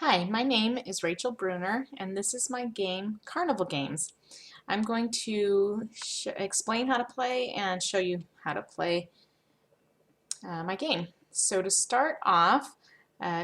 Hi, my name is Rachel Bruner, and this is my game, Carnival Games. I'm going to explain how to play and show you how to play my game. So to start off,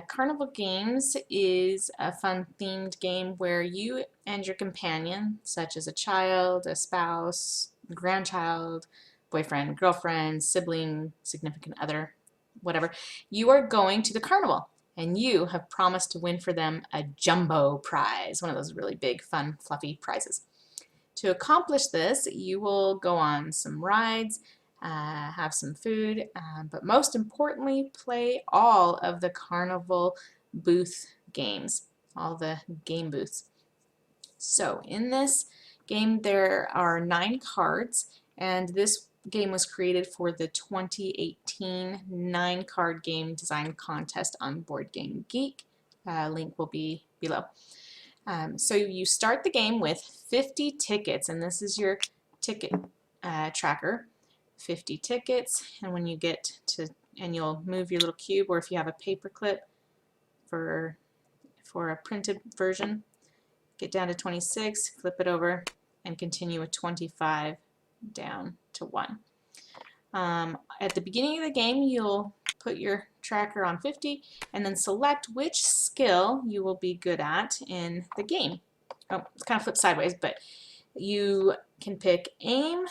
Carnival Games is a fun themed game where you and your companion, such as a child, a spouse, grandchild, boyfriend, girlfriend, sibling, significant other, whatever, you are going to the carnival and you have promised to win for them a jumbo prize, one of those really big, fun, fluffy prizes. To accomplish this, you will go on some rides, have some food, but most importantly, play all of the carnival booth games, all the game booths. So in this game there are 9 cards, and this game was created for the 2018 9-card game design contest on Board Game Geek. Link will be below. So you start the game with 50 tickets, and this is your ticket tracker. 50 tickets, and when you get to, and you'll move your little cube, or if you have a paper clip for a printed version, get down to 26, flip it over, and continue with 25 down to 1. At the beginning of the game, you'll put your tracker on 50 and then select which skill you will be good at in the game. Oh, it's kind of flipped sideways, but you can pick aim,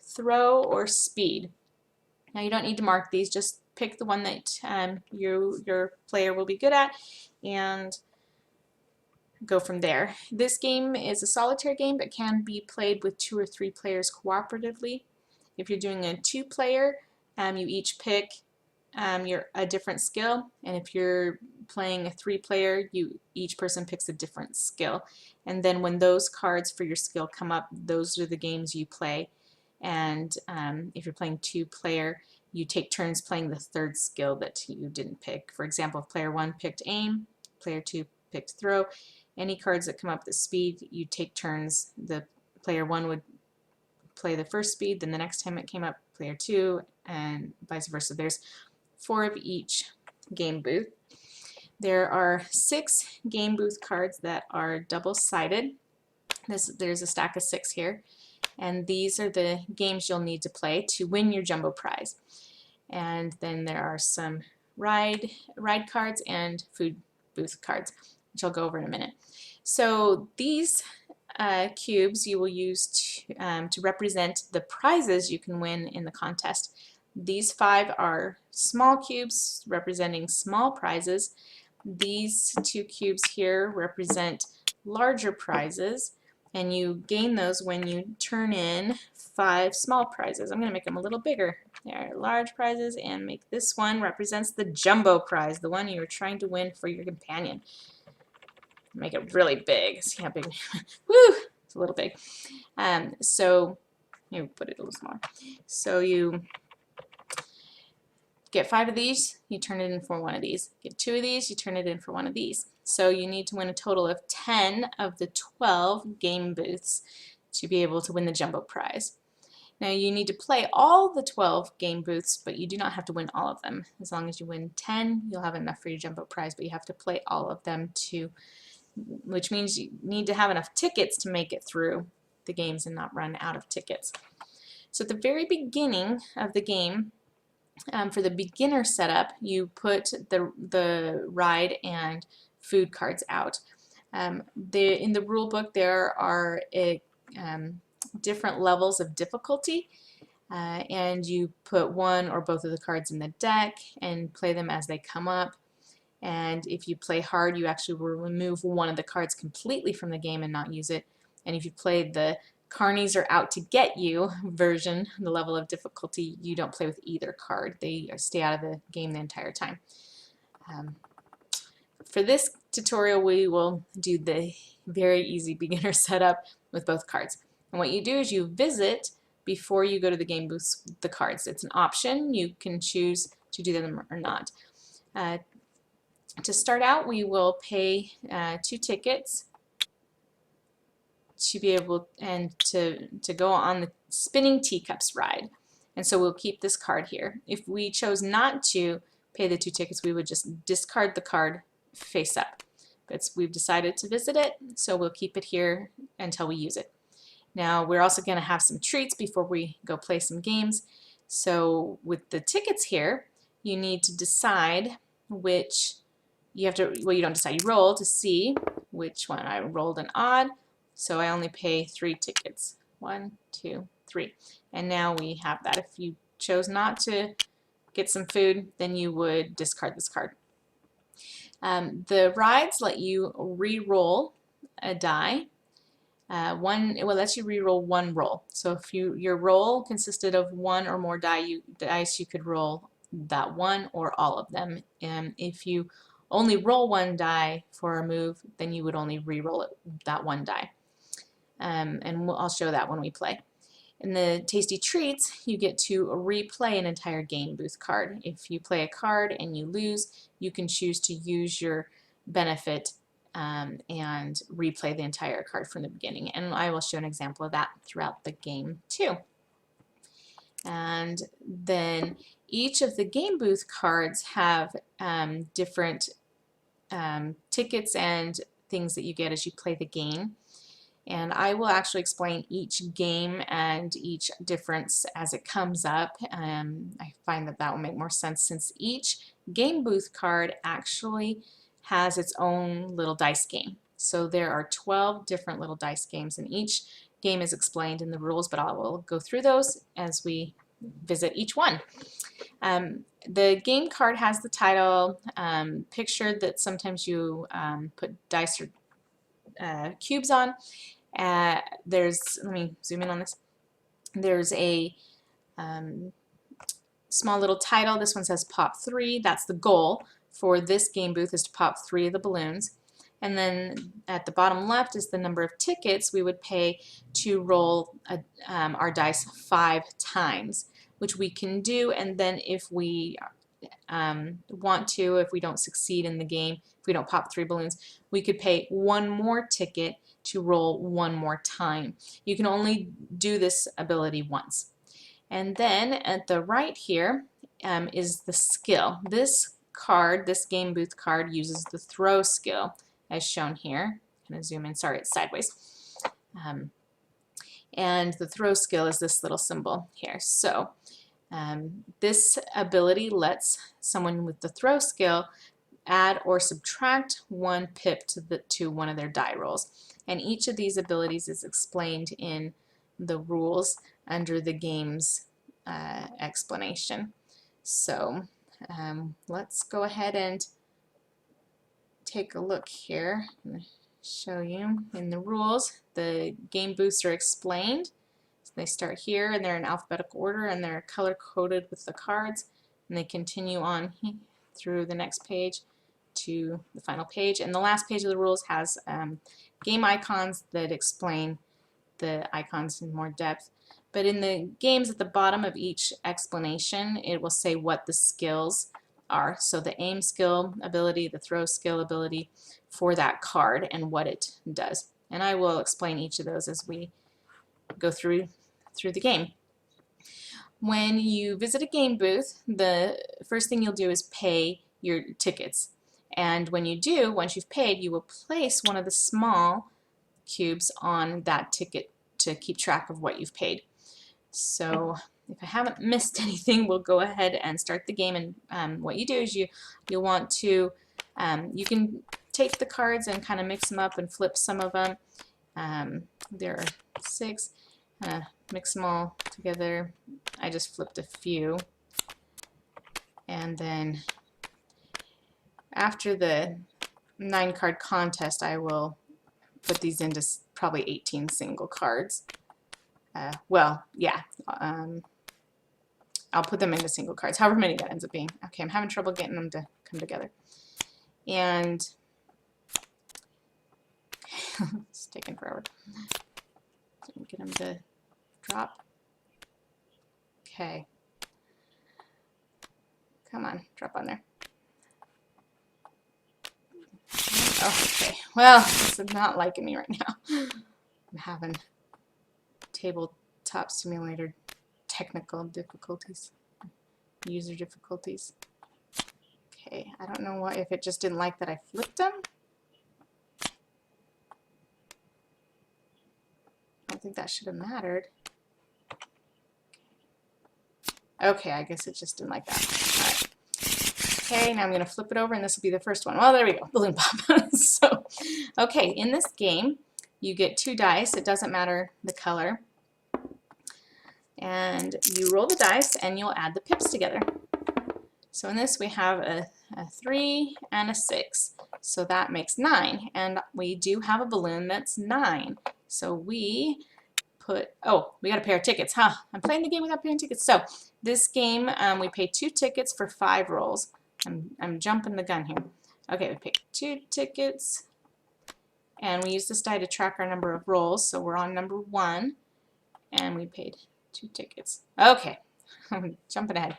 throw, or speed. Now you don't need to mark these, just pick the one that your player will be good at and go from there. This game is a solitaire game but can be played with 2 or 3 players cooperatively. If you're doing a 2-player, you each pick a different skill, and if you're playing a 3-player, each person picks a different skill. And then when those cards for your skill come up, those are the games you play. And if you're playing 2-player, you take turns playing the 3rd skill that you didn't pick. For example, if player 1 picked aim, player 2 picked throw, any cards that come up with speed, you take turns. The player 1 would play the first speed, then the next time it came up, player 2, and vice versa. There's 4 of each game booth. There are 6 game booth cards that are double-sided. There's a stack of 6 here, and these are the games you'll need to play to win your jumbo prize. And then there are some ride cards and food booth cards, which I'll go over in a minute. So these cubes you will use to represent the prizes you can win in the contest. These 5 are small cubes representing small prizes. These 2 cubes here represent larger prizes, and you gain those when you turn in 5 small prizes. I'm going to make them a little bigger. There are large prizes, and make this one represents the jumbo prize, the one you are trying to win for your companion. Make it really big. See how big? Woo! It's a little big. So you put it a little smaller. So you get 5 of these, you turn it in for 1 of these. Get 2 of these, you turn it in for 1 of these. So you need to win a total of 10 of the 12 game booths to be able to win the jumbo prize. Now you need to play all the 12 game booths, but you do not have to win all of them. As long as you win 10, you'll have enough for your jumbo prize, but you have to play all of them to, which means you need to have enough tickets to make it through the games and not run out of tickets. So at the very beginning of the game, for the beginner setup, you put the ride and food cards out. In the rule book there are different levels of difficulty, and you put 1 or both of the cards in the deck and play them as they come up. And if you play hard, you actually will remove 1 of the cards completely from the game and not use it. And if you played the Carnies are out to get you version, the level of difficulty, you don't play with either card. They stay out of the game the entire time. For this tutorial, we will do the very easy beginner setup with both cards. And what you do is you visit before you go to the game booths the cards. It's an option. You can choose to do them or not. To start out, we will pay 2 tickets to be able to go on the spinning teacups ride. And so we'll keep this card here. If we chose not to pay the 2 tickets, we would just discard the card face up. we've decided to visit it, so we'll keep it here until we use it. Now we're also going to have some treats before we go play some games. So with the tickets here, you need to decide which, you have to, well, you don't decide, you roll to see which one. I rolled an odd, so I only pay 3 tickets. 1, 2, 3. And now we have that. If you chose not to get some food, then you would discard this card. The rides let you re-roll a die. It lets you re-roll 1 roll. So if your roll consisted of 1 or more dice, you could roll that 1 or all of them. If you only roll 1 die for a move, then you would only re-roll that 1 die. And I'll show that when we play. In the Tasty Treats, you get to replay an entire game booth card. If you play a card and you lose, you can choose to use your benefit and replay the entire card from the beginning. And I will show an example of that throughout the game too. And then each of the game booth cards have different tickets and things that you get as you play the game. And I will actually explain each game and each difference as it comes up. I find that will make more sense since each game booth card actually has its own little dice game. So there are 12 different little dice games, and each game is explained in the rules, but I will go through those as we visit each one. The game card has the title picture that sometimes you put dice or cubes on. Let me zoom in on this. There's a small little title. This one says pop 3. That's the goal for this game booth, is to pop 3 of the balloons. And then at the bottom left is the number of tickets we would pay to roll our dice 5 times, which we can do. And then if we want to, if we don't succeed in the game, if we don't pop 3 balloons, we could pay 1 more ticket to roll 1 more time. You can only do this ability once. And then at the right here is the skill. This card, this game booth card, uses the throw skill as shown here. I'm going to zoom in, sorry it's sideways. And the throw skill is this little symbol here. So this ability lets someone with the throw skill add or subtract 1 pip to one of their die rolls. And each of these abilities is explained in the rules under the game's explanation. So let's go ahead and take a look here. I'm going to show you in the rules. The game booths are explained. So they start here and they're in alphabetical order and they're color coded with the cards, and they continue on through the next page to the final page. And the last page of the rules has game icons that explain the icons in more depth. But in the games, at the bottom of each explanation, it will say what the skills are. So the aim skill ability, the throw skill ability for that card, and what it does. And I will explain each of those as we go through the game. When you visit a game booth, the first thing you'll do is pay your tickets. And when you do, once you've paid, you will place one of the small cubes on that ticket to keep track of what you've paid. So if I haven't missed anything, we'll go ahead and start the game. And what you do is you'll want to, you can take the cards and kind of mix them up and flip some of them. There are 6. Mix them all together. I just flipped a few. And then after the 9-card contest, I will put these into probably 18 single cards. Well, yeah, I'll put them into single cards, however many that ends up being. Okay, I'm having trouble getting them to come together. And it's taking forever. So get them to drop. Okay. Come on, drop on there. Okay, well, this is not liking me right now. I'm having Tabletop Simulator technical difficulties, user difficulties. Okay, I don't know if it just didn't like that I flipped them. don't think that should have mattered. Okay, I guess it just didn't like that. All right. Okay, now I'm going to flip it over, and this will be the first one. Well, there we go, balloon pop. So, okay, in this game, you get 2 dice. It doesn't matter the color. And you roll the dice, and you'll add the pips together. So in this, we have a 3 and a 6. So that makes 9. And we do have a balloon that's 9. So we put, oh, we got a pair of tickets, huh? I'm playing the game without paying tickets. So this game, we pay 2 tickets for 5 rolls. I'm jumping the gun here. Okay, we picked 2 tickets, and we use this die to track our number of rolls. So we're on number 1, and we paid 2 tickets. Okay, I'm jumping ahead.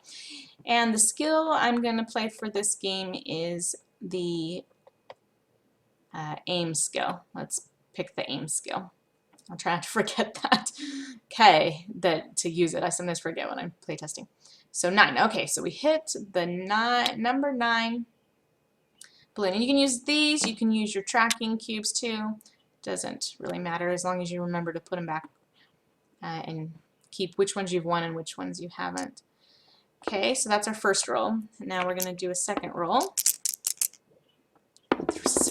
And the skill I'm going to play for this game is the aim skill. Let's pick the aim skill. I'll try not to forget that. Okay, to use it. I sometimes forget when I'm playtesting. So 9. Okay, so we hit the number 9 balloon. And you can use these. You can use your tracking cubes too. Doesn't really matter as long as you remember to put them back and keep which ones you've won and which ones you haven't. Okay, so that's our first roll. Now we're going to do a second roll.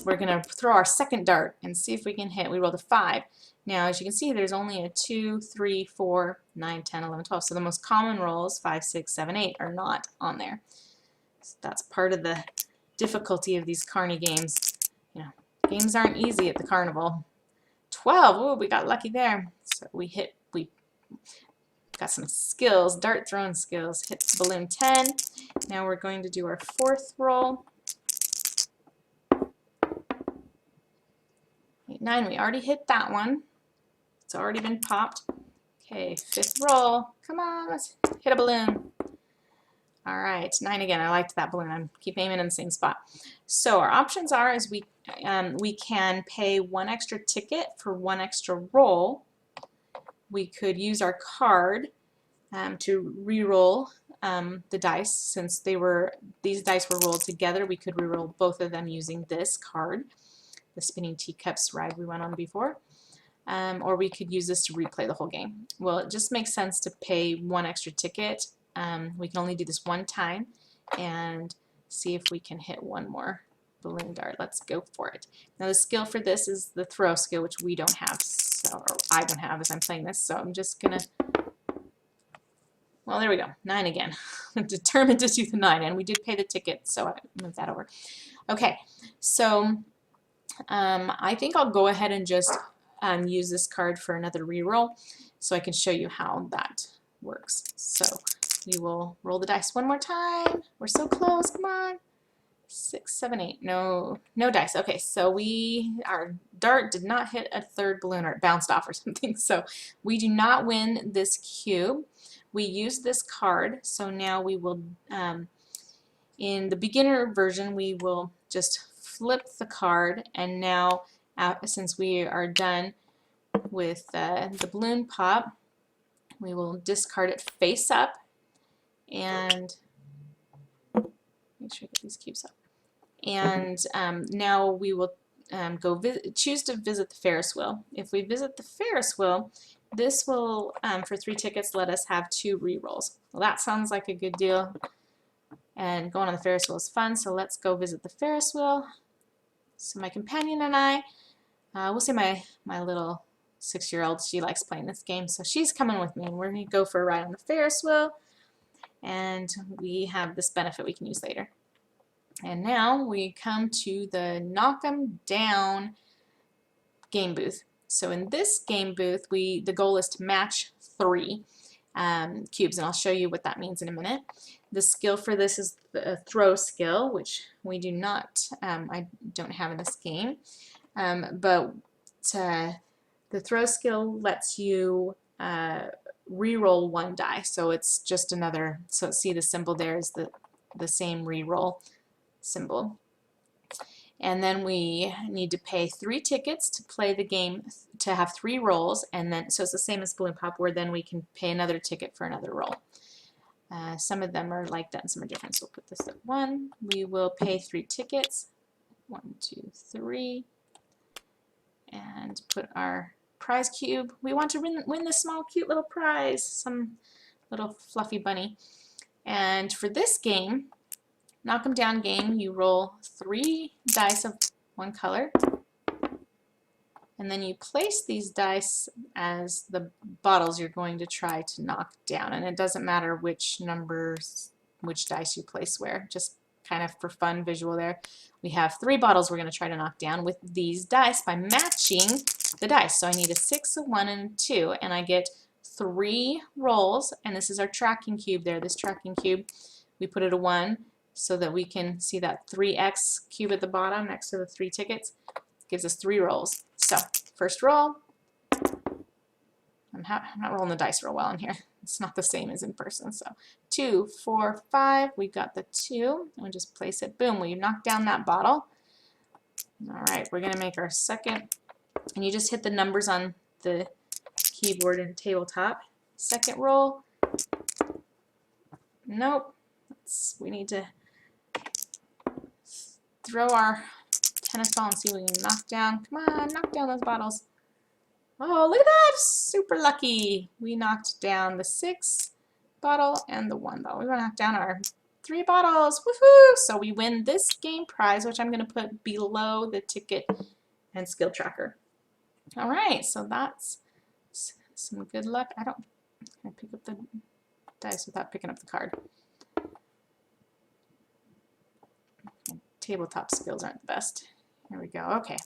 We're going to throw our second dart and see if we can hit. We rolled a 5. Now, as you can see, there's only a 2, 3, 4, 9, 10, 11, 12. So the most common rolls, 5, 6, 7, 8, are not on there. So that's part of the difficulty of these Carney games. You know, games aren't easy at the carnival. 12. Oh, we got lucky there. So we got some skills, dart throwing skills. Hit balloon 10. Now we're going to do our 4th roll. 8, 9. We already hit that one. It's already been popped. Okay, 5th roll. Come on, let's hit a balloon. All right, 9 again. I liked that balloon. I keep aiming in the same spot. So our options are is we can pay 1 extra ticket for 1 extra roll. We could use our card to re-roll the dice. Since these dice were rolled together, we could re-roll both of them using this card, the spinning teacups ride we went on before. Or we could use this to replay the whole game. Well, it just makes sense to pay 1 extra ticket. We can only do this 1 time and see if we can hit 1 more balloon dart. Let's go for it. Now the skill for this is the throw skill, which we don't have, or I don't have as I'm playing this, so I'm just gonna, well, there we go, 9 again. I'm determined to do the 9, and we did pay the ticket, so I moved that over. Okay, so I think I'll go ahead and just use this card for another reroll so I can show you how that works. So we will roll the dice 1 more time. We're so close, come on. 6, 7, 8, no dice. Okay, so our dart did not hit a 3rd balloon, or it bounced off or something, so we do not win this cube. We use this card, so now we will, in the beginner version, we will just flip the card, and now since we are done with the balloon pop, we will discard it face up and make sure I get these cubes up. And now we will choose to visit the Ferris wheel. If we visit the Ferris wheel, this will, for 3 tickets, let us have 2 re-rolls. Well, that sounds like a good deal. And going on the Ferris wheel is fun, so let's go visit the Ferris wheel. So my companion and I, we'll say my little 6-year-old, she likes playing this game, so she's coming with me, and we're going to go for a ride on the Ferris wheel, and we have this benefit we can use later. And now we come to the knock 'em down game booth. So in this game booth, the goal is to match 3 cubes, and I'll show you what that means in a minute. The skill for this is the throw skill, which we do not, I don't have in this game, but the throw skill lets you re-roll 1 die, so it's just another, so see the symbol there is the same re-roll symbol. And then we need to pay 3 tickets to play the game, to have 3 rolls, and then, so it's the same as balloon pop, where then we can pay another ticket for another roll. Some of them are like that and some are different, so we'll put this at 1. We will pay 3 tickets, 1, 2, 3, and put our prize cube. We want to win the small cute little prize, some little fluffy bunny. And for this game, knock 'em down game, you roll 3 dice of one color, and then you place these dice as the bottles you're going to try to knock down. And it doesn't matter which numbers, which dice you place where, just kind of for fun visual there. We have 3 bottles we're going to try to knock down with these dice by matching the dice. So I need a 6, a 1, and a 2, and I get 3 rolls, and this is our tracking cube there. This tracking cube, we put it a 1 so that we can see that 3x cube at the bottom next to the 3 tickets. Gives us 3 rolls. So first roll, I'm not rolling the dice real well in here. It's not the same as in person. So 2, 4, 5, we've got the 2, and we just place it. Boom, we knock down that bottle. All right, we're gonna make our second, and you just hit the numbers on the keyboard and tabletop. Second roll, nope, we need to throw our tennis ball and see what we can knock down. Come on, knock down those bottles. Oh, look at that! Super lucky. We knocked down the 6 bottle and the 1 bottle. We want to knock down our 3 bottles. Woohoo! So we win this game prize, which I'm going to put below the ticket and skill tracker. All right, so that's some good luck. I pick up the dice without picking up the card. Tabletop skills aren't the best. Here we go. Okay,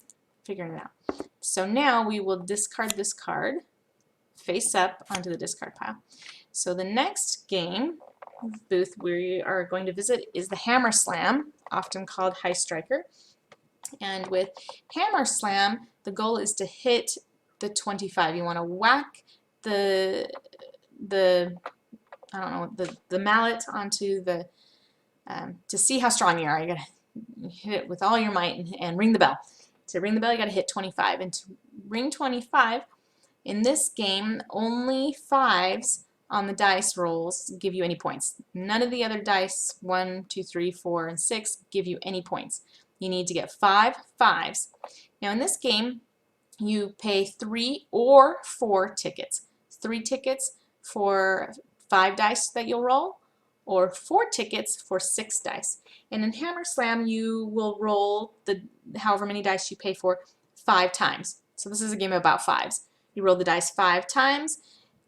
figuring it out. So now we will discard this card face up onto the discard pile. So the next game booth we are going to visit is the Hammer Slam, often called High Striker. And with Hammer Slam, the goal is to hit the 25. You want to whack the I don't know, the mallet onto the to see how strong you are. You gotta hit it with all your might and ring the bell. To ring the bell, you gotta hit 25. And to ring 25, in this game, only 5s on the dice rolls give you any points. None of the other dice, 1, 2, 3, 4, and 6, give you any points. You need to get 5 5s. Now in this game, you pay 3 or 4 tickets. 3 tickets for 5 dice that you'll roll, or 4 tickets for 6 dice. And in Hammer Slam, you will roll the however many dice you pay for 5 times. So this is a game about 5s. You roll the dice 5 times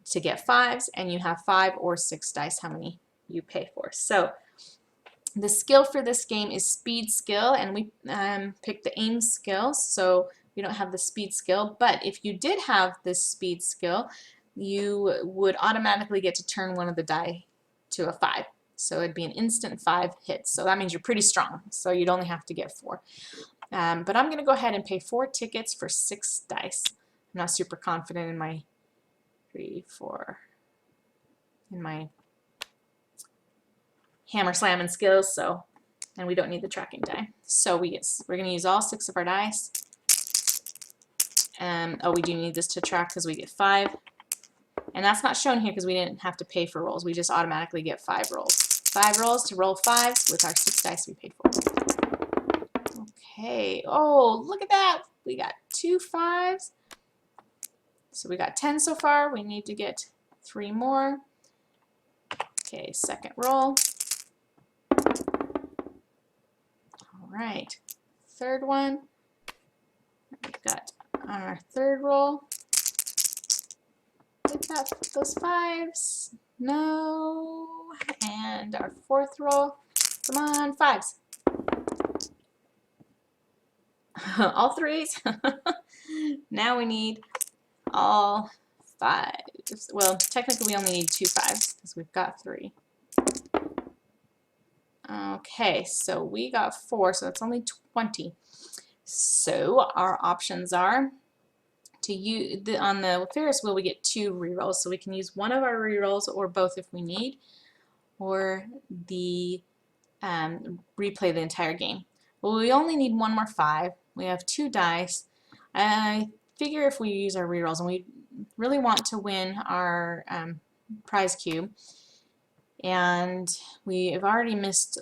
to get 5s, and you have 5 or 6 dice how many you pay for. So the skill for this game is speed skill, and we picked the aim skill, so we don't have the speed skill. But if you did have this speed skill, you would automatically get to turn one of the die to a 5. So it'd be an instant 5 hits. So that means you're pretty strong. So you'd only have to get 4. But I'm going to go ahead and pay 4 tickets for 6 dice. I'm not super confident in my 3, 4, in my hammer slamming skills. So, and we don't need the tracking die. So we're going to use all 6 of our dice. Oh, we do need this to track because we get 5. And that's not shown here because we didn't have to pay for rolls. We just automatically get 5 rolls. 5 rolls to roll 5s with our 6 dice we paid for. Okay. Oh, look at that. We got 2 5s. So we got 10 so far. We need to get 3 more. Okay, second roll. All right. Third one. We've got on our third roll. Get that, those 5s. No. And our fourth roll. Come on, 5s. All 3s. Now we need all 5s. Well, technically we only need 2 5s because we've got 3. Okay, so we got 4, so that's only 20. So our options are to use on the Ferris wheel we get 2 rerolls, so we can use one of our rerolls or both if we need, or the replay the entire game. Well, we only need 1 more 5. We have 2 dice. I figure if we use our rerolls, and we really want to win our prize cube, and we have already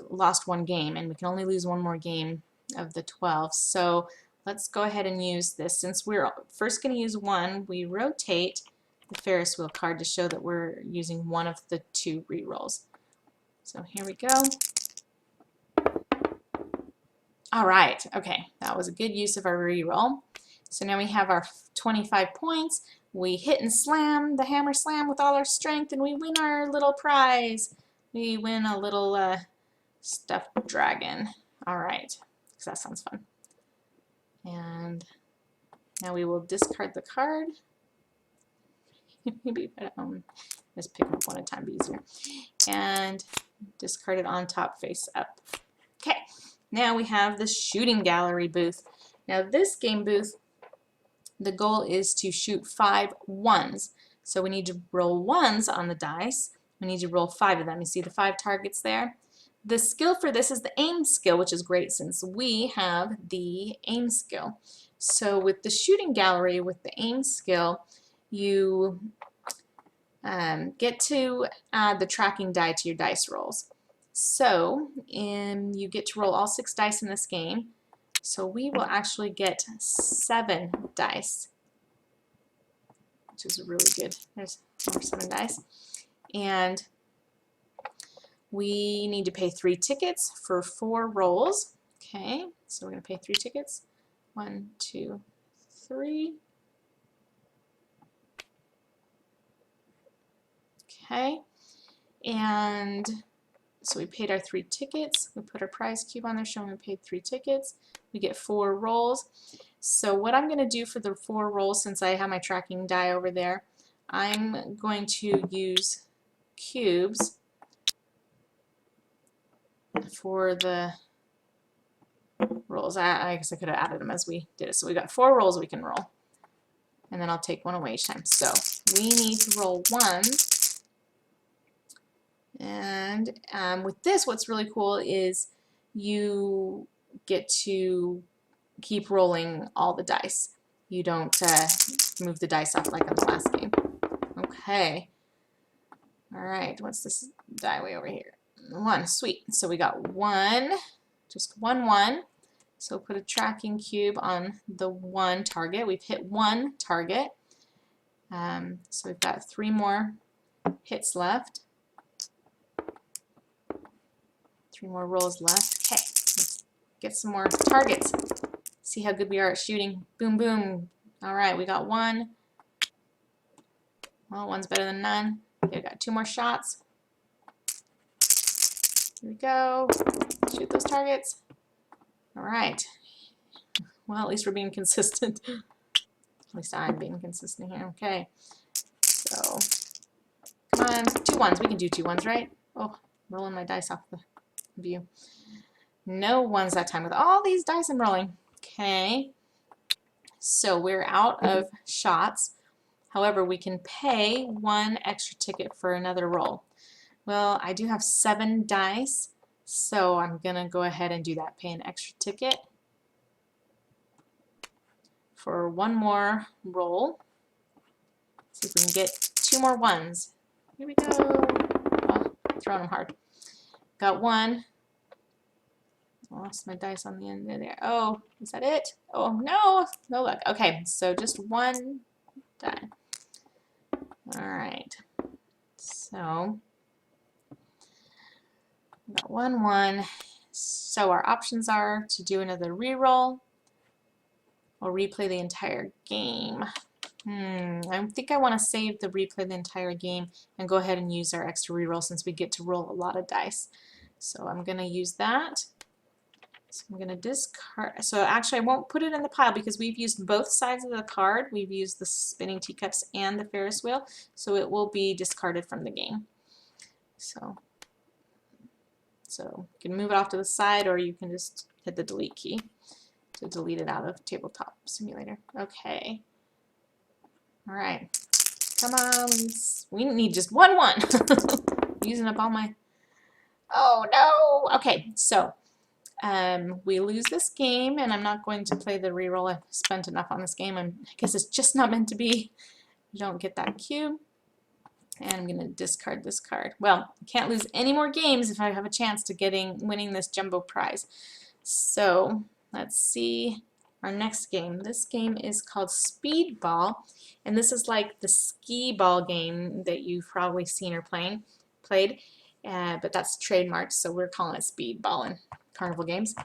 lost 1 game, and we can only lose 1 more game of the 12. So let's go ahead and use this. Since we're first going to use one, we rotate the Ferris wheel card to show that we're using one of the two rerolls. So here we go. All right, okay, that was a good use of our reroll. So now we have our 25 points. We hit and slam the hammer slam with all our strength, and we win our little prize. We win a little stuffed dragon. All right, because that sounds fun. And now we will discard the card. Maybe just pick up one at a time, be easier. And discard it on top, face up. Okay, now we have the shooting gallery booth. Now this game booth, the goal is to shoot 5 ones. So we need to roll ones on the dice. We need to roll 5 of them. You see the 5 targets there? The skill for this is the aim skill, which is great since we have the aim skill. So with the shooting gallery, with the aim skill, you get to add the tracking die to your dice rolls. So you get to roll all 6 dice in this game. So we will actually get 7 dice, which is really good. There's our 7 dice. And we need to pay 3 tickets for 4 rolls. Okay, so we're going to pay 3 tickets. 1, 2, 3. Okay, and so we paid our 3 tickets. We put our prize cube on there showing we paid 3 tickets. We get 4 rolls. So what I'm going to do for the 4 rolls, since I have my tracking die over there, I'm going to use cubes for the rolls. I guess I could have added them as we did it. So we got 4 rolls we can roll. And then I'll take 1 away each time. So we need to roll 1. And with this, what's really cool is you get to keep rolling all the dice. You don't move the dice off like on the last game. Okay. All right, what's this die way over here? 1, sweet. So we got 1, just 1, 1. So put a tracking cube on the 1 target. We've hit 1 target. So we've got 3 more hits left. 3 more rolls left. Okay, let's get some more targets. See how good we are at shooting. Boom, boom. All right, we got 1. Well, 1's better than none. Okay, we got 2 more shots. Here we go. Shoot those targets. All right. Well, at least we're being consistent. At least I'm being consistent here. Okay. So, come on. 2 ones. We can do 2 ones, right? Oh, rolling my dice off the view. No ones that time with all these dice I'm rolling. Okay. So we're out of shots. However, we can pay 1 extra ticket for another roll. Well, I do have 7 dice, so I'm going to go ahead and do that. Pay an extra ticket for 1 more roll. See if we can get 2 more ones. Here we go. Oh, throwing them hard. Got 1. Lost my dice on the end of there. Oh, is that it? Oh, no. No luck. Okay, so just 1 die. All right. So got 1, 1. So our options are to do another reroll or replay the entire game. I think I want to save the replay the entire game and go ahead and use our extra reroll since we get to roll a lot of dice. So I'm going to use that. So I'm going to discard. So actually I won't put it in the pile because we've used both sides of the card. We've used the spinning teacups and the Ferris wheel. So it will be discarded from the game. So you can move it off to the side or you can just hit the delete key to delete it out of Tabletop Simulator. Okay. All right. Come on. We need just 1, 1. Using up all my... Oh, no. Okay, so we lose this game, and I'm not going to play the reroll. I've spent enough on this game. I guess it's just not meant to be. You don't get that cube. And I'm going to discard this card. Well, I can't lose any more games if I have a chance to winning this jumbo prize. So let's see. our next game. This game is called Speedball, and this is like the skee ball game that you've probably seen or played, but that's trademarked, so we're calling it Speedball in Carnival Games.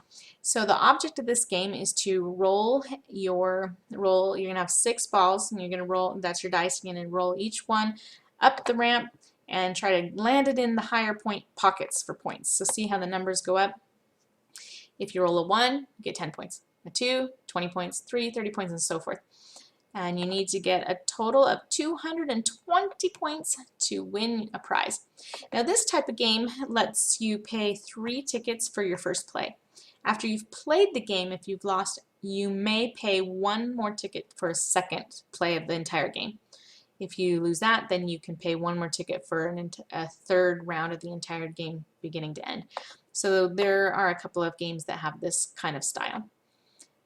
So the object of this game is to roll. You're gonna have 6 balls, and you're gonna roll. That's your dice. You're gonna roll each one up the ramp and try to land it in the higher point pockets for points. So see how the numbers go up. If you roll a 1, you get 10 points. A 2, 20 points. 3, 30 points, and so forth. And you need to get a total of 220 points to win a prize. Now this type of game lets you pay 3 tickets for your first play. After you've played the game, if you've lost, you may pay 1 more ticket for a second play of the entire game. If you lose that, then you can pay 1 more ticket for a third round of the entire game beginning to end. So there are a couple of games that have this kind of style,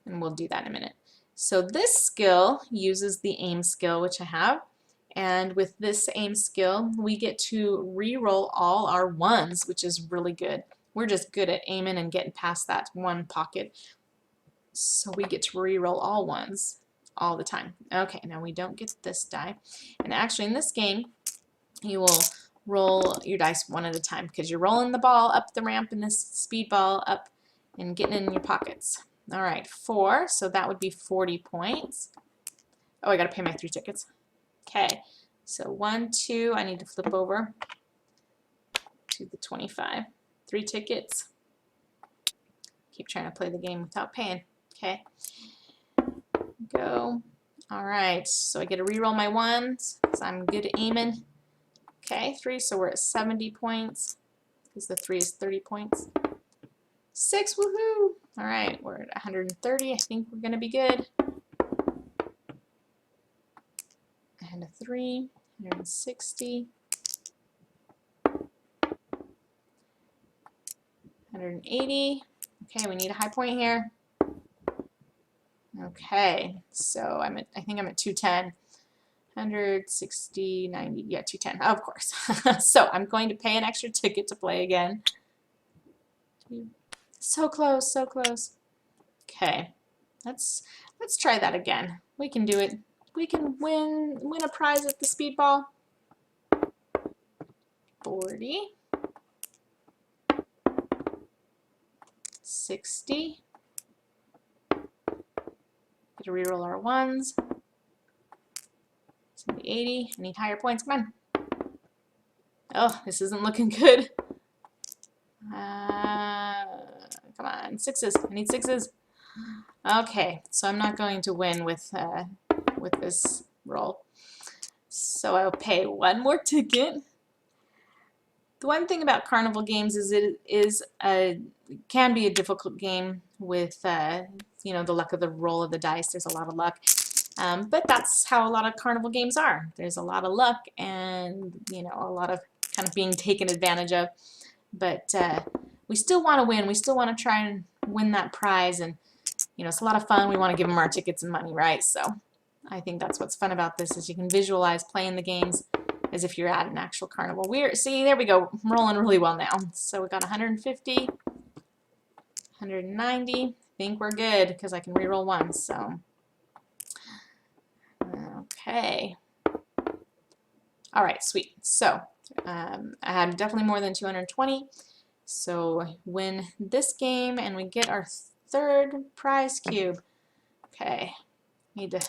and we'll do that in a minute. So this skill uses the aim skill, which I have, and with this aim skill we get to re-roll all our 1s, which is really good. We're just good at aiming and getting past that 1 pocket, so we get to re-roll all 1s all the time. Okay, now we don't get this die, and actually in this game you will roll your dice 1 at a time because you're rolling the ball up the ramp in this speed ball up and getting it in your pockets. Alright, 4, so that would be 40 points. Oh, I gotta pay my 3 tickets. Okay, so 1, 2, I need to flip over to the 25. 3 tickets. Keep trying to play the game without paying. Okay, go. Alright, so I get to re-roll my 1s because I'm good at aiming. Okay, 3, so we're at 70 points because the 3 is 30 points. 6, woohoo! Alright, we're at 130. I think we're going to be good. And a 3, 160. 180. Okay, we need a high point here. Okay, so I think I'm at 210. 160, 90, yeah, 210, of course. So I'm going to pay an extra ticket to play again. So close, so close. Okay, let's try that again. We can do it. We can win a prize at the speedball. 40, 60. Get to reroll our 1s. 80. I need higher points. Come on. Oh, this isn't looking good. Come on, 6s. I need 6s. Okay, so I'm not going to win with this roll. So I'll pay 1 more ticket. The one thing about Carnival Games is it can be a difficult game with you know, the luck of the roll of the dice. There's a lot of luck. But that's how a lot of Carnival Games are. There's a lot of luck and, you know, a lot of kind of being taken advantage of. But we still want to win. We still want to try and win that prize, and, you know, it's a lot of fun. We want to give them our tickets and money, right? So I think that's what's fun about this, is you can visualize playing the games as if you're at an actual carnival. See, there we go. I'm rolling really well now. So we got 150, 190. I think we're good because I can reroll 1. So. Okay. All right, sweet. So I had definitely more than 220. So win this game and we get our 3rd prize cube. Okay, need to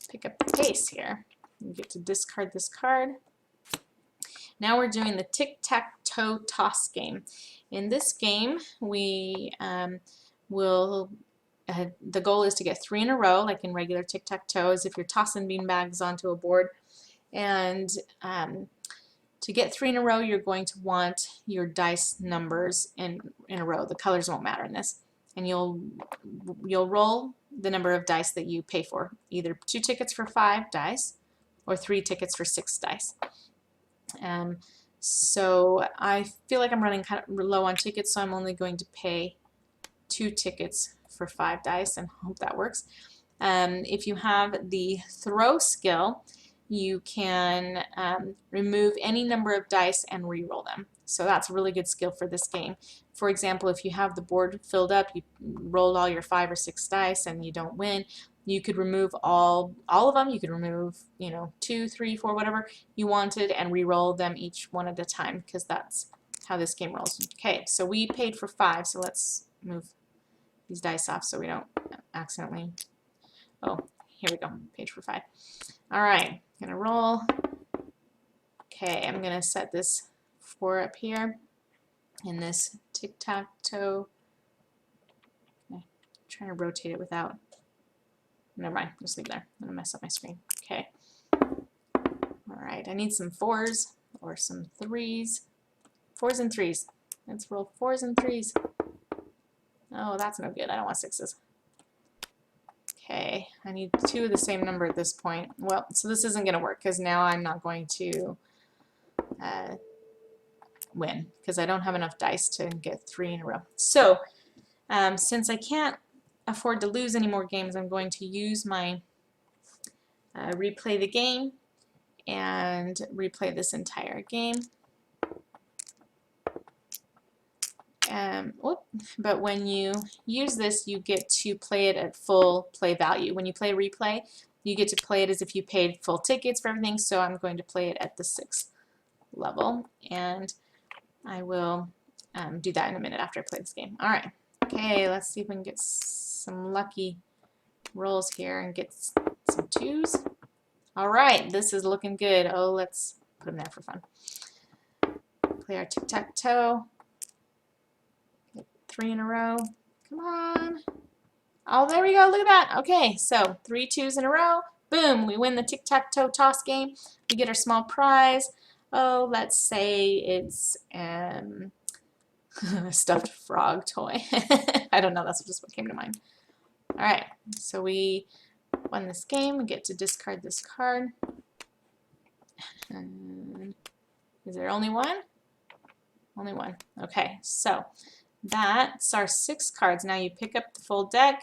pick up the pace here. We get to discard this card. Now we're doing the tic-tac-toe toss game. In this game, we will. The goal is to get 3 in a row, like in regular tic-tac-toe, as if you're tossing beanbags onto a board. And to get 3 in a row, you're going to want your dice numbers in a row. The colors won't matter in this. And you'll roll the number of dice that you pay for, either 2 tickets for 5 dice or 3 tickets for 6 dice. So I feel like I'm running kind of low on tickets, so I'm only going to pay 2 tickets for 5 dice, and hope that works. If you have the throw skill, you can remove any number of dice and re-roll them. So that's a really good skill for this game. For example, if you have the board filled up, you rolled all your 5 or 6 dice and you don't win, you could remove all of them. You could remove, you know, 2, 3, 4, whatever you wanted, and re-roll them each one at a time, because that's how this game rolls. Okay, so we paid for 5, so let's move these dice off so we don't accidentally. Oh, here we go. Paid for 5. All right, gonna roll. Okay, I'm gonna set this 4 up here in this tic-tac-toe. Okay, trying to rotate it without. Never mind, just leave it there. I'm gonna mess up my screen. Okay. All right, I need some 4s or some 3s. 4s and 3s. Let's roll 4s and 3s. Oh, that's no good. I don't want 6s. Okay, I need 2 of the same number at this point. Well, so this isn't gonna work because now I'm not going to win because I don't have enough dice to get 3 in a row. So since I can't afford to lose any more games, I'm going to use my replay the game and replay this entire game. But when you use this, you get to play it at full play value. When you play replay, you get to play it as if you paid full tickets for everything, so I'm going to play it at the 6th level, and I will do that in a minute after I play this game. Alright, okay, let's see if we can get some lucky rolls here and get some 2s. Alright, this is looking good. Oh, let's put them there for fun. Play our tic-tac-toe. 3 in a row. Come on. Oh, there we go. Look at that. Okay, so 3 2s in a row. Boom. We win the tic-tac-toe toss game. We get our small prize. Oh, let's say it's a stuffed frog toy. I don't know. That's just what came to mind. All right. So we won this game. We get to discard this card. And is there only one? Only one. Okay. So that's our 6 cards. Now you pick up the full deck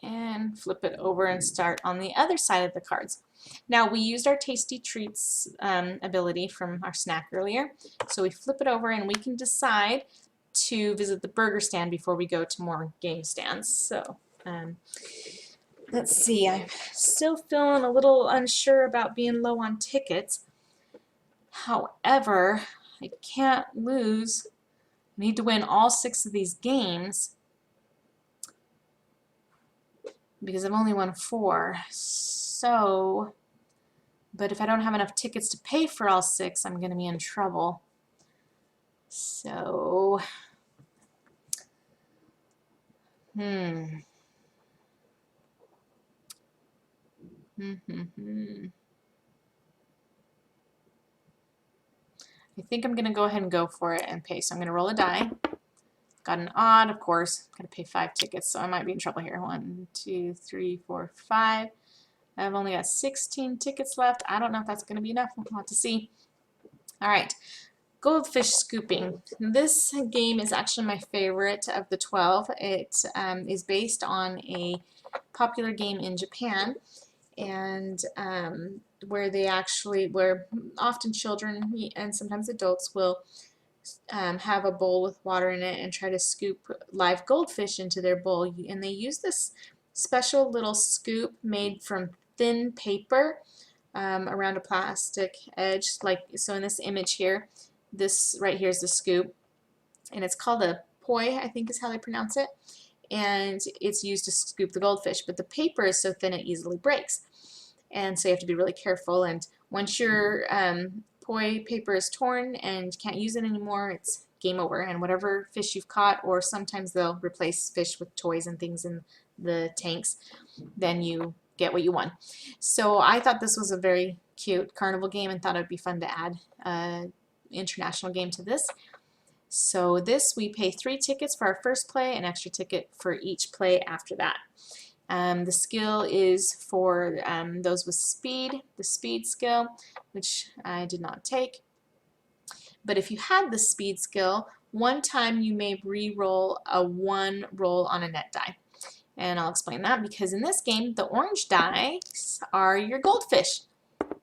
and flip it over and start on the other side of the cards. Now we used our tasty treats ability from our snack earlier, so we flip it over and we can decide to visit the burger stand before we go to more game stands. So let's see, I'm still feeling a little unsure about being low on tickets. However, I can't lose. I need to win all 6 of these games because I've only won 4. So, but if I don't have enough tickets to pay for all 6, I'm going to be in trouble. So, I think I'm going to go ahead and go for it and pay. So I'm going to roll a die. Got an odd, of course. Got to pay 5 tickets, so I might be in trouble here. 1, 2, 3, 4, 5. I've only got 16 tickets left. I don't know if that's going to be enough. We'll have to see. All right. Goldfish scooping. This game is actually my favorite of the 12. It is based on a popular game in Japan, and where often children and sometimes adults will have a bowl with water in it and try to scoop live goldfish into their bowl, and they use this special little scoop made from thin paper around a plastic edge, like so in this image here. This right here is the scoop, and it's called a poi, I think is how they pronounce it, and it's used to scoop the goldfish, but the paper is so thin it easily breaks, and so you have to be really careful. And once your poi paper is torn and you can't use it anymore, it's game over, and whatever fish you've caught, or sometimes they'll replace fish with toys and things in the tanks, then you get what you won. So I thought this was a very cute carnival game and thought it would be fun to add international game to this. So this, we pay 3 tickets for our first play, an extra ticket for each play after that. The skill is for those with speed, the speed skill, which I did not take. But if you had the speed skill, one time you may re-roll a 1 roll on a net die. And I'll explain that because in this game, the orange dice are your goldfish.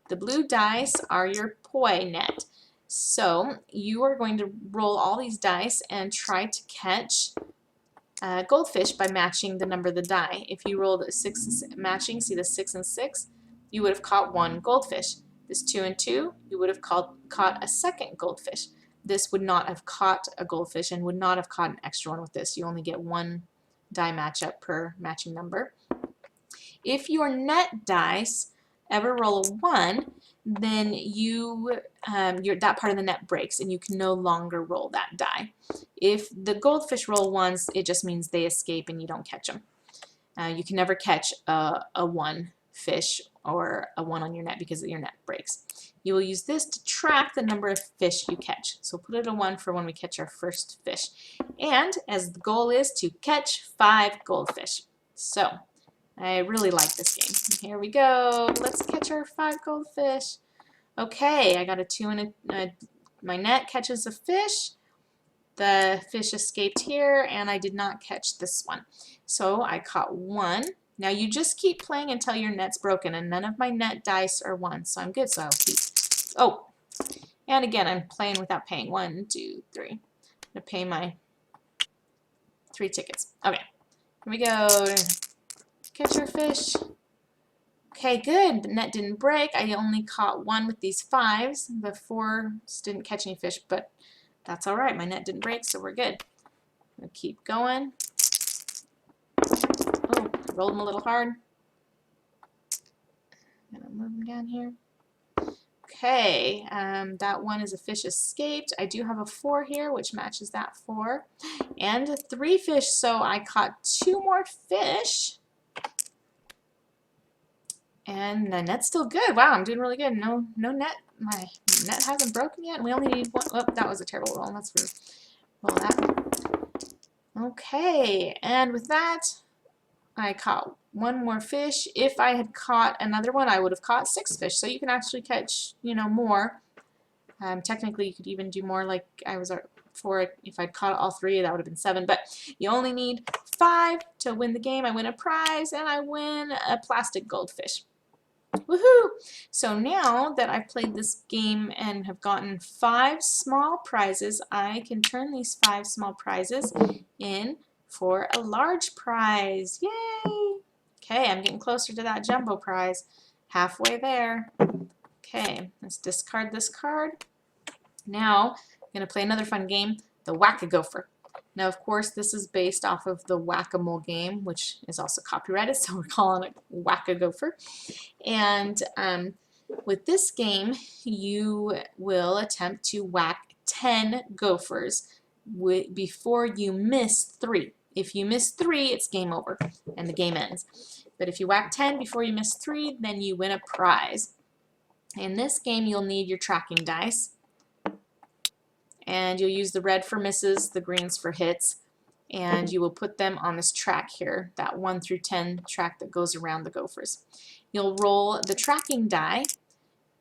The blue dice are your poi net. So you are going to roll all these dice and try to catch goldfish by matching the number of the die. If you rolled a 6 matching, see the 6 and 6, you would have caught one goldfish. This 2 and 2, you would have caught a second goldfish. This would not have caught a goldfish and would not have caught an extra one with this. You only get one die matchup per matching number. If your net dice ever roll a 1, then that part of the net breaks and you can no longer roll that die. If the goldfish roll 1s, it just means they escape and you don't catch them. You can never catch a 1 fish or a 1 on your net because your net breaks. You will use this to track the number of fish you catch. So put it a 1 for when we catch our first fish. And as the goal is to catch 5 goldfish. So I really like this game. Here we go. Let's catch our 5 goldfish. Okay, I got a 2 and my net catches a fish. The fish escaped here, and I did not catch this one. So I caught 1. Now you just keep playing until your net's broken, and none of my net dice are 1, so I'm good, so I'll keep. Oh, and again, I'm playing without paying. 1, 2, 3. I'm going to pay my 3 tickets. Okay, here we go. Catch our fish. Okay, good. The net didn't break. I only caught 1 with these 5s. The 4s didn't catch any fish, but that's all right. My net didn't break, so we're good. I'm going to keep going. Oh, I rolled them a little hard. I'm going to move them down here. Okay, that one is a fish escaped. I do have a 4 here, which matches that 4. And 3 fish, so I caught 2 more fish. And the net's still good. Wow, I'm doing really good. No net. My net hasn't broken yet. And we only need 1. Oh, that was a terrible roll. Let's roll that. Okay, and with that, I caught 1 more fish. If I had caught another one, I would have caught 6 fish. So you can actually catch, more. Technically, you could even do more, like I was for. If I'd caught all 3, that would have been 7. But you only need 5 to win the game. I win a prize, and I win a plastic goldfish. Woohoo! So now that I've played this game and have gotten 5 small prizes, I can turn these 5 small prizes in for a large prize. Yay! Okay, I'm getting closer to that jumbo prize. Halfway there. Okay, let's discard this card. Now, I'm going to play another fun game, the Whack-A-Gopher. Now, of course, this is based off of the Whack-A-Mole game, which is also copyrighted, so we're calling it Whack-A-Gopher. And with this game, you will attempt to whack 10 gophers before you miss 3. If you miss 3, it's game over, and the game ends. But if you whack 10 before you miss 3, then you win a prize. In this game, you'll need your tracking dice. And you'll use the red for misses, the greens for hits, and you will put them on this track here, that 1 through 10 track that goes around the gophers. You'll roll the tracking die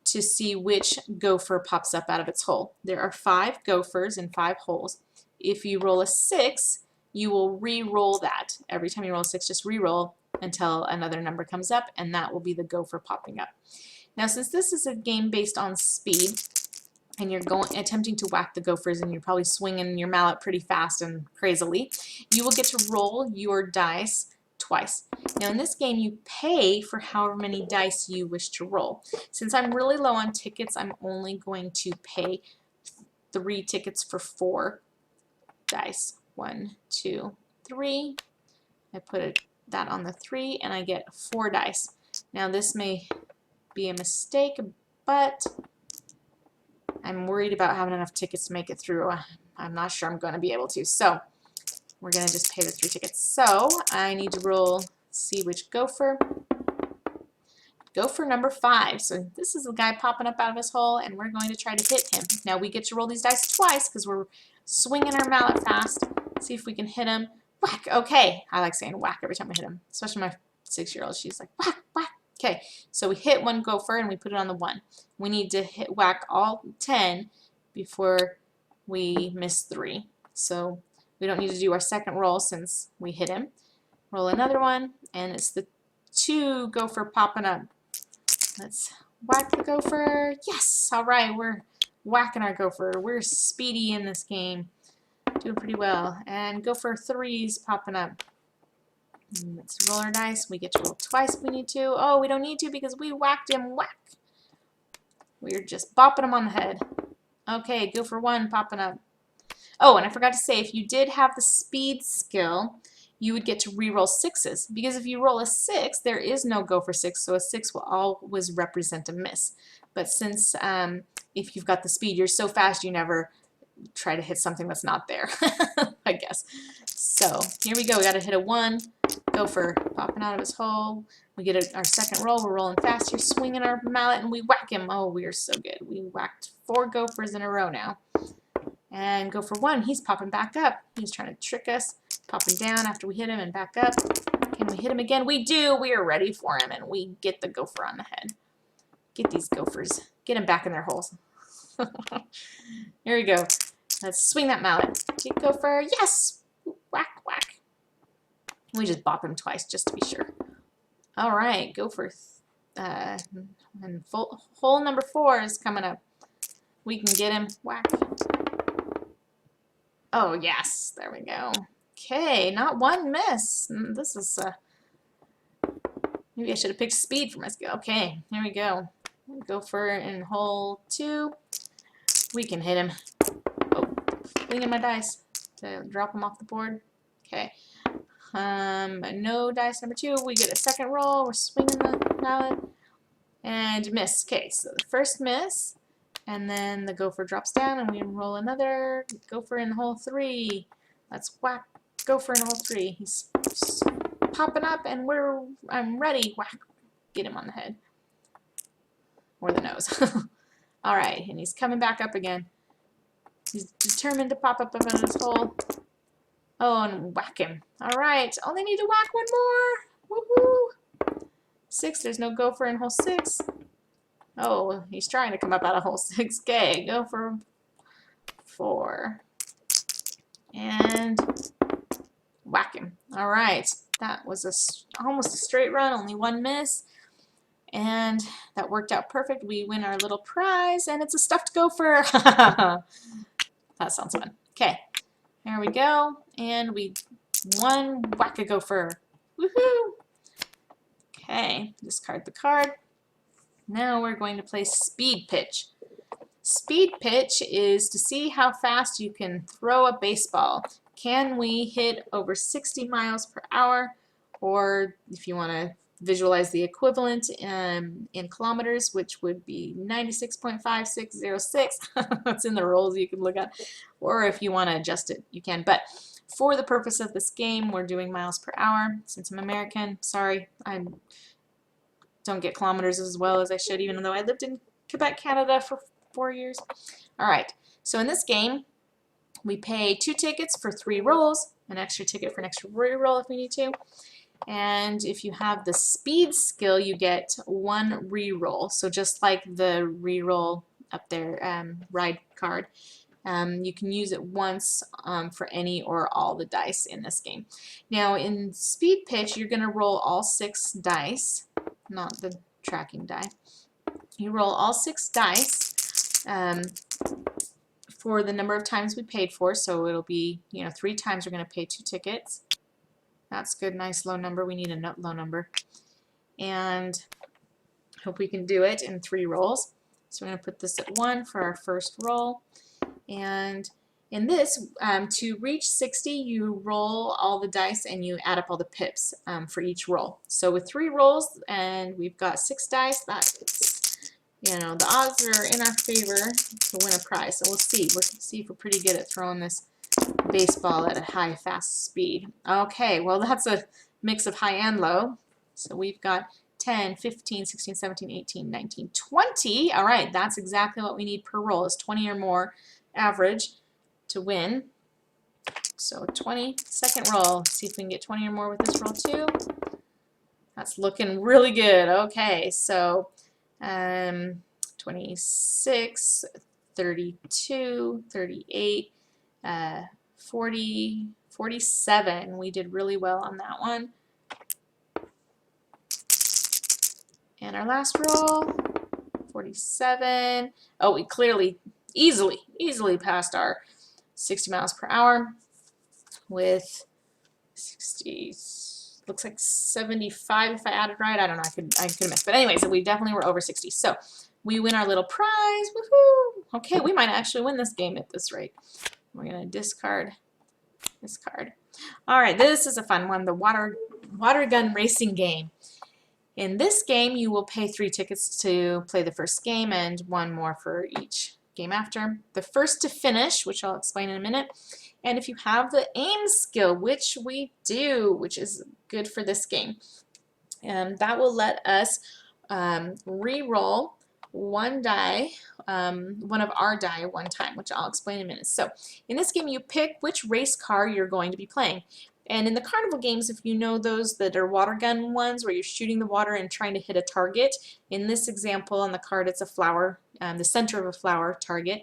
to see which gopher pops up out of its hole. There are 5 gophers in 5 holes. If you roll a 6, you will re-roll that. Every time you roll a 6, just re-roll until another number comes up, and that will be the gopher popping up. Now, since this is a game based on speed, and you're attempting to whack the gophers, and you're probably swinging your mallet pretty fast and crazily, you will get to roll your dice twice. Now in this game, you pay for however many dice you wish to roll. Since I'm really low on tickets, I'm only going to pay 3 tickets for 4 dice. 1, 2, 3. I put that on the 3, and I get 4 dice. Now this may be a mistake, but I'm worried about having enough tickets to make it through. I'm not sure I'm going to be able to. So we're going to just pay the 3 tickets. So I need to roll, see which gopher. Gopher number 5. So this is the guy popping up out of his hole, and we're going to try to hit him. Now we get to roll these dice twice because we're swinging our mallet fast. See if we can hit him. Whack. Okay. I like saying whack every time I hit him, especially my 6-year-old. She's like, whack, whack. Okay, so we hit 1 gopher and we put it on the 1. We need to whack all 10 before we miss 3. So we don't need to do our second roll since we hit him. Roll another one, and it's the 2 gopher popping up. Let's whack the gopher. Yes! All right, we're whacking our gopher. We're speedy in this game. Doing pretty well. And gopher 3's popping up. Let's roll our dice. We get to roll twice if we need to. Oh, we don't need to because we whacked him. Whack. We're just bopping him on the head. Okay, gopher 1 popping up. Oh, and I forgot to say, if you did have the speed skill, you would get to re-roll 6s. Because if you roll a 6, there is no gopher 6, so a 6 will always represent a miss. But since if you've got the speed, you're so fast you never try to hit something that's not there, I guess. So here we go. We got to hit a 1. Gopher popping out of his hole. We get our second roll. We're rolling faster, swinging our mallet, and we whack him. Oh, we are so good. We whacked 4 gophers in a row now. And gopher 1, he's popping back up. He's trying to trick us. Popping down after we hit him and back up. Can we hit him again? We do. We are ready for him, and we get the gopher on the head. Get these gophers. Get them back in their holes. Here we go. Let's swing that mallet. Take gopher. Yes! Whack, whack. We just bop him twice just to be sure. All right, gopher. And hole number 4 is coming up. We can get him. Whack. Oh, yes. There we go. Okay, not one miss. This is, maybe I should have picked speed for my skill. Okay, here we go. Gopher in hole 2. We can hit him. Oh, flinging my dice to drop him off the board. Okay. No dice number 2. We get a second roll. We're swinging the mallet. And miss. Okay, so the first miss. And then the gopher drops down and we roll another. Gopher in hole 3. Let's whack gopher in hole 3. He's popping up and I'm ready. Whack. Get him on the head. Or the nose. Alright, and he's coming back up again. He's determined to pop up out of his hole. Oh, and whack him. Alright, only need to whack 1 more. Woohoo! 6, there's no gopher in hole 6. Oh, he's trying to come up out of hole 6. Okay, gopher 4. And whack him. Alright, that was almost a straight run, only 1 miss. And that worked out perfect. We win our little prize, and it's a stuffed gopher. That sounds fun. Okay, here we go. And we won. Whack a gopher. Woohoo! Okay, discard the card. Now we're going to play speed pitch. Speed pitch is to see how fast you can throw a baseball. Can we hit over 60 miles per hour? Or if you want to visualize the equivalent in kilometers, which would be 96.5606. That's in the rules you can look at. Or if you want to adjust it, you can. But for the purpose of this game, we're doing miles per hour. Since I'm American, sorry, I don't get kilometers as well as I should, even though I lived in Quebec, Canada for 4 years. All right, so in this game, we pay 2 tickets for 3 rolls, an extra ticket for an extra re-roll if we need to. And if you have the speed skill, you get 1 re-roll. So just like the re-roll up there, ride card, you can use it once for any or all the dice in this game. Now in speed pitch, you're going to roll all 6 dice, not the tracking die. You roll all 6 dice for the number of times we paid for. So it'll be, 3 times we're going to pay 2 tickets. That's good, nice low number. We need a low number. And hope we can do it in 3 rolls. So we're going to put this at 1 for our first roll. And in this, to reach 60, you roll all the dice and you add up all the pips for each roll. So with 3 rolls and we've got 6 dice, that's, the odds are in our favor to win a prize. So we'll see. We'll see if we're pretty good at throwing this baseball at a high, fast speed. Okay, well that's a mix of high and low. So we've got 10, 15, 16, 17, 18, 19, 20. All right, that's exactly what we need per roll, is 20 or more average to win. So 20, second roll. Let's see if we can get 20 or more with this roll too. That's looking really good. Okay, so 26, 32, 38, 40, 47. We did really well on that one. And our last roll, 47. Oh, we clearly easily passed our 60 miles per hour with 60, looks like 75 if I added right. I don't know, I could have missed. But anyway, so we definitely were over 60. So we win our little prize. Woohoo! Okay, we might actually win this game at this rate. We're going to discard this card. All right, this is a fun one, the water gun racing game. In this game, you will pay 3 tickets to play the first game and 1 more for each game after. The first to finish, which I'll explain in a minute, and if you have the aim skill, which we do, which is good for this game, that will let us re-roll one die, one of our die one time, which I'll explain in a minute. So in this game, you pick which race car you're going to be playing. And in the Carnival Games, if you know those that are water gun ones where you're shooting the water and trying to hit a target, in this example on the card it's a flower, the center of a flower target.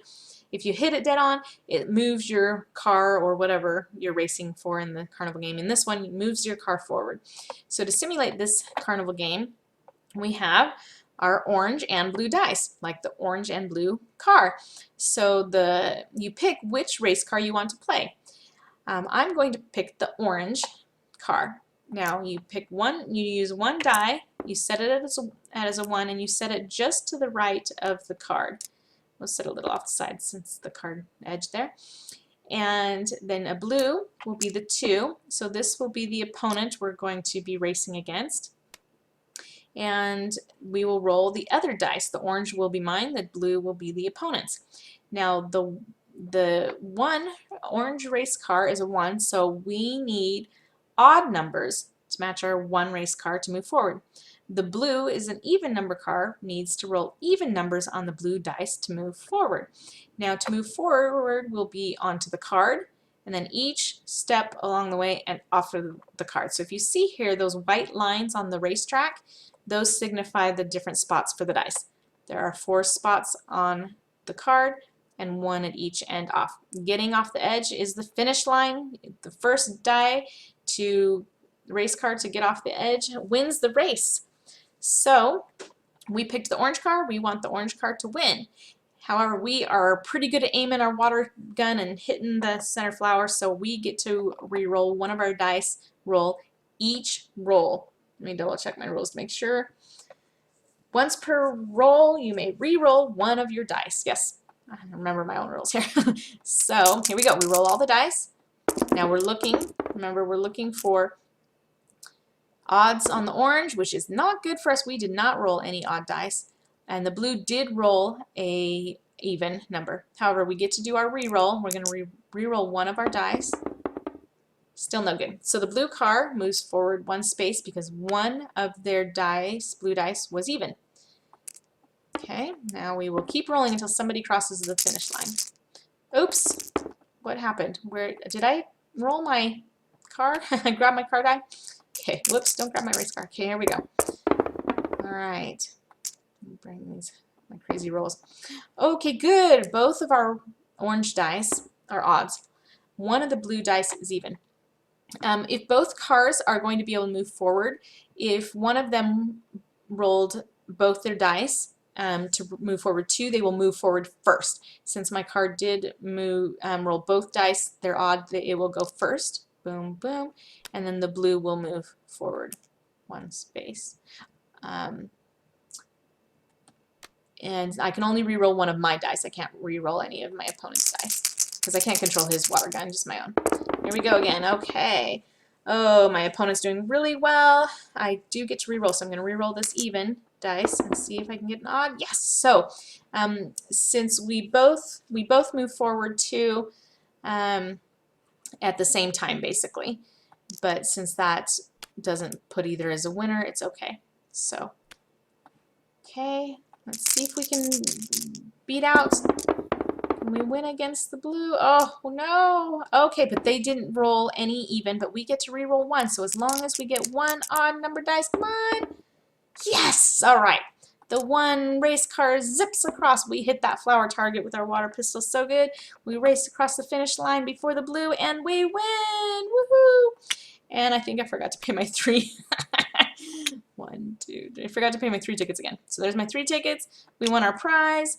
If you hit it dead on, it moves your car or whatever you're racing for in the Carnival game. In this one, it moves your car forward. So to simulate this Carnival game, we have our orange and blue dice, like the orange and blue car. So you pick which race car you want to play. I'm going to pick the orange car. Now you pick one, you use one die, you set it as a 1, and you set it just to the right of the card. We'll set a little off the side since the card edge there. And then a blue will be the 2, so this will be the opponent we're going to be racing against. And we will roll the other dice. The orange will be mine, the blue will be the opponent's. Now the one orange race car is a 1, so we need odd numbers to match our 1 race car to move forward. The blue is an even number car, needs to roll even numbers on the blue dice to move forward. Now to move forward, we'll be onto the card, and then each step along the way and off of the card. So if you see here those white lines on the racetrack, those signify the different spots for the dice. There are 4 spots on the card and 1 at each end off. Getting off the edge is the finish line. The first die to the race car to get off the edge wins the race. So we picked the orange car. We want the orange car to win. However, we are pretty good at aiming our water gun and hitting the center flower, so we get to re-roll one of our dice, roll each roll. Let me double check my rolls to make sure. Once per roll, you may re-roll one of your dice. Yes, I remember my own rules here. So here we go. We roll all the dice. Now we're looking, remember we're looking for odds on the orange, which is not good for us. We did not roll any odd dice. And the blue did roll a even number. However, we get to do our re-roll. We're going to re-roll one of our dice. Still no good. So the blue car moves forward 1 space because one of their dice, blue dice, was even. Okay, now we will keep rolling until somebody crosses the finish line. Oops, what happened? Where did I roll my car? I grabbed my car die? Okay, whoops, don't grab my race car. Okay, here we go. All right, bring these my crazy rolls. Okay, good. Both of our orange dice are odds. One of the blue dice is even. If both cars are going to be able to move forward, if one of them rolled both their dice to move forward 2, they will move forward first. Since my car did move, roll both dice, they're odd, that it will go first. Boom, boom. And then the blue will move forward 1 space. And I can only re-roll one of my dice. I can't re-roll any of my opponent's dice because I can't control his water gun, just my own. Here we go again. Okay. Oh, my opponent's doing really well. I do get to re-roll, so I'm going to re-roll this even dice and see if I can get an odd. Yes. So since we both move forward too at the same time, basically, but since that doesn't put either as a winner, it's okay. So okay, let's see if we can beat out. We win against the blue. Oh no. Okay, but they didn't roll any even, but we get to re-roll 1. So as long as we get 1 odd number dice, come on. Yes. All right. The 1 race car zips across. We hit that flower target with our water pistol. So good. We raced across the finish line before the blue, and we win. Woohoo! And I think I forgot to pay my 3. 1, 2, 3. I forgot to pay my 3 tickets again. So there's my 3 tickets. We won our prize.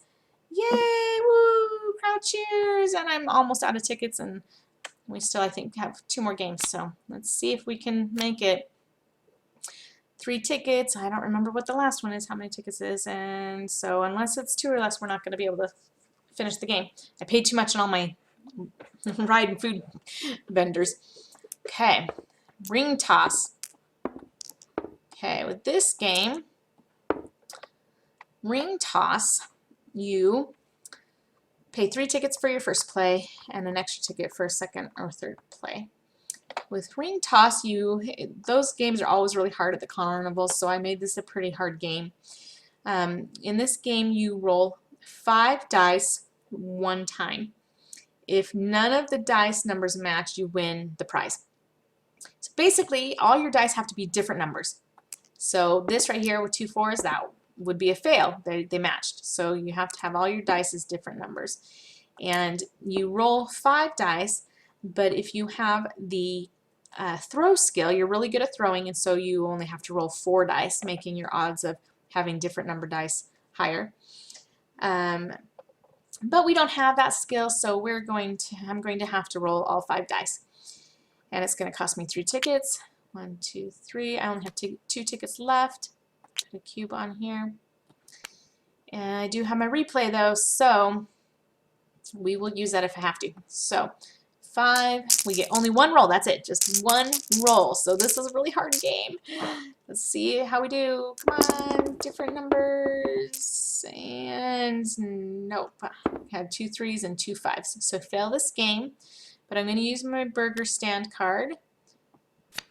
Yay! Woo! Oh, cheers! And I'm almost out of tickets, and we still, I think, have 2 more games. So let's see if we can make it. 3 tickets. I don't remember what the last one is, how many tickets it is, and so unless it's 2 or less, we're not going to be able to finish the game. I paid too much on all my ride and food vendors. Okay, ring toss. Okay, with this game, ring toss, you pay 3 tickets for your first play and an extra ticket for a second or third play. With ring toss, those games are always really hard at the carnival, so I made this a pretty hard game. In this game, you roll 5 dice 1 time. If none of the dice numbers match, you win the prize. So basically, all your dice have to be different numbers. So this right here with 2 4s, that would be a fail. They matched. So you have to have all your dice as different numbers. And you roll 5 dice, but if you have the throw skill, you're really good at throwing, and so you only have to roll 4 dice, making your odds of having different number dice higher. But we don't have that skill, so I'm going to have to roll all 5 dice. And it's going to cost me 3 tickets. 1, 2, 3. I only have 2 tickets left. Put a cube on here. And I do have my replay though, so we will use that if I have to. So 5, we get only 1 roll, that's it, just 1 roll. So this is a really hard game. Let's see how we do. Come on, different numbers, and nope. I had 2 3s and 2 5s. So fail this game, but I'm going to use my burger stand card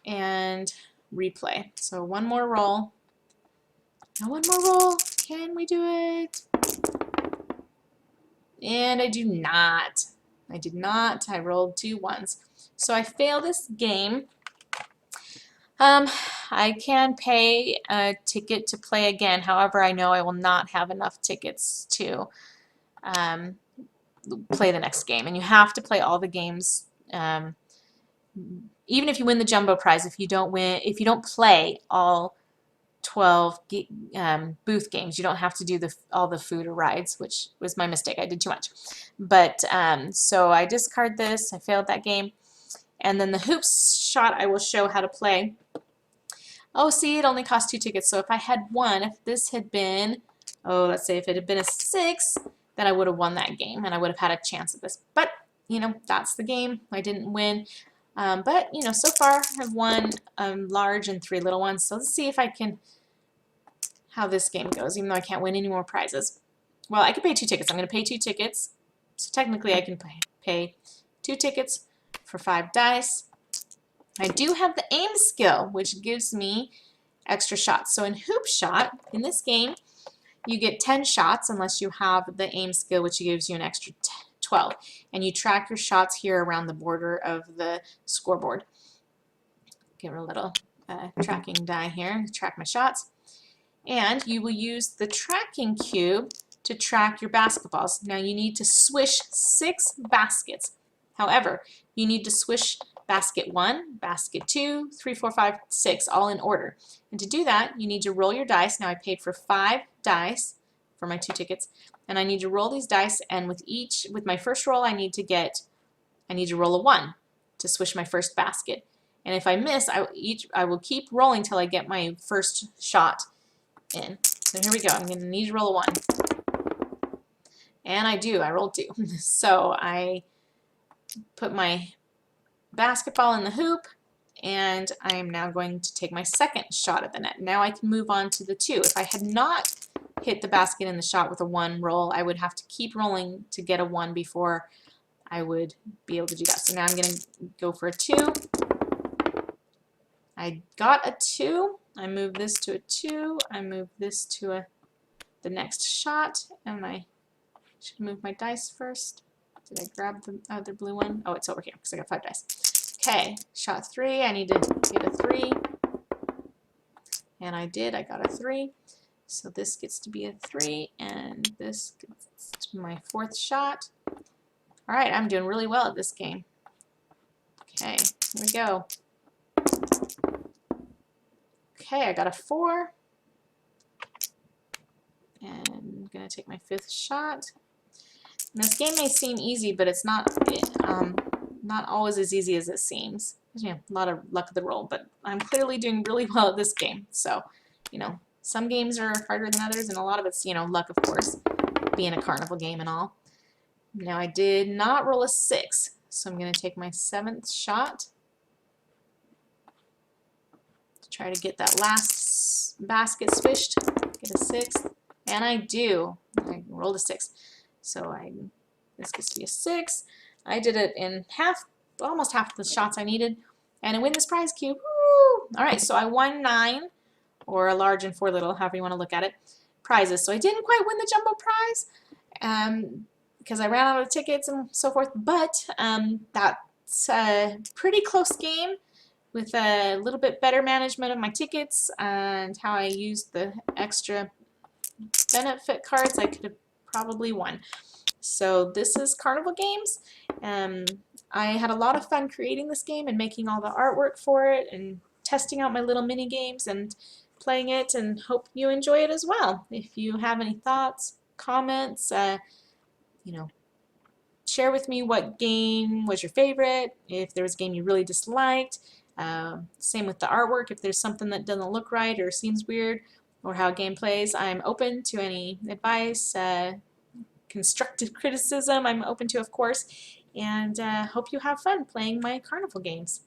and replay. So 1 more roll. Now 1 more roll. Can we do it? And I do not. I did not. I rolled 2 1s. So I fail this game. I can pay a ticket to play again. However, I know I will not have enough tickets to play the next game. And you have to play all the games. Even if you win the jumbo prize, if you don't play all 12 booth games, you don't have to do all the food or rides, which was my mistake. I did too much. But so I discard this. I failed that game. And then the hoops shot, I will show how to play. Oh, see, it only cost 2 tickets. So if I had won, if this had been, let's say if it had been a 6, then I would have won that game and I would have had a chance at this. But, you know, that's the game. I didn't win. But, you know, so far I've won large and 3 little ones. So let's see if I can, how this game goes, even though I can't win any more prizes. Well, I could pay 2 tickets. I'm going to pay 2 tickets. So technically I can pay 2 tickets for 5 dice. I do have the aim skill, which gives me extra shots. So in hoop shot, in this game, you get 10 shots unless you have the aim skill, which gives you an extra 12. And you track your shots here around the border of the scoreboard. Give it a little tracking die here to track my shots. And you will use the tracking cube to track your basketballs. Now you need to swish 6 baskets. However, you need to swish basket 1, basket 2, 3, 4, 5, 6, all in order. And to do that, you need to roll your dice. Now I paid for 5 dice for my 2 tickets, and I need to roll these dice, and with my first roll I need to roll a 1 to swish my first basket. And if I miss, I will keep rolling till I get my first shot in. So here we go. I'm going to need to roll a 1. And I do. I rolled 2. So I put my basketball in the hoop, and I am now going to take my second shot at the net. Now I can move on to the 2. If I had not hit the basket in the shot with a 1 roll, I would have to keep rolling to get a 1 before I would be able to do that. So now I'm going to go for a 2. I got a 2. I move this to a 2. I move this to the next shot, and I should move my dice first. Did I grab the other blue one? Oh, it's over here because I got 5 dice. Okay, shot 3. I need to get a 3. And I did. I got a 3. So this gets to be a 3, and this gets to my 4th shot. All right, I'm doing really well at this game. Okay, here we go. Okay, I got a 4. And I'm going to take my 5th shot. This game may seem easy, but it's not always as easy as it seems. Yeah, a lot of luck of the roll, but I'm clearly doing really well at this game. So, you know, some games are harder than others, and a lot of it's, you know, luck, of course, being a carnival game and all. Now, I did not roll a 6, so I'm going to take my 7th shot to try to get that last basket swished, get a 6th, and I do. I rolled a 6. So this gets to be a 6. I did it in almost half the shots I needed, and I win this prize cube. Woo! All right, so I won 9, or a large and 4 little, however you want to look at it, prizes. So I didn't quite win the jumbo prize because I ran out of tickets and so forth, but that's a pretty close game with a little bit better management of my tickets and how I used the extra benefit cards. I could have probably won. So this is Carnival Games. I had a lot of fun creating this game and making all the artwork for it and testing out my little mini games and playing it, and hope you enjoy it as well. If you have any thoughts, comments, you know, share with me what game was your favorite, if there was a game you really disliked. Same with the artwork, if there's something that doesn't look right or seems weird, or how a game plays. I'm open to any advice, constructive criticism I'm open to, of course, and hope you have fun playing my carnival games.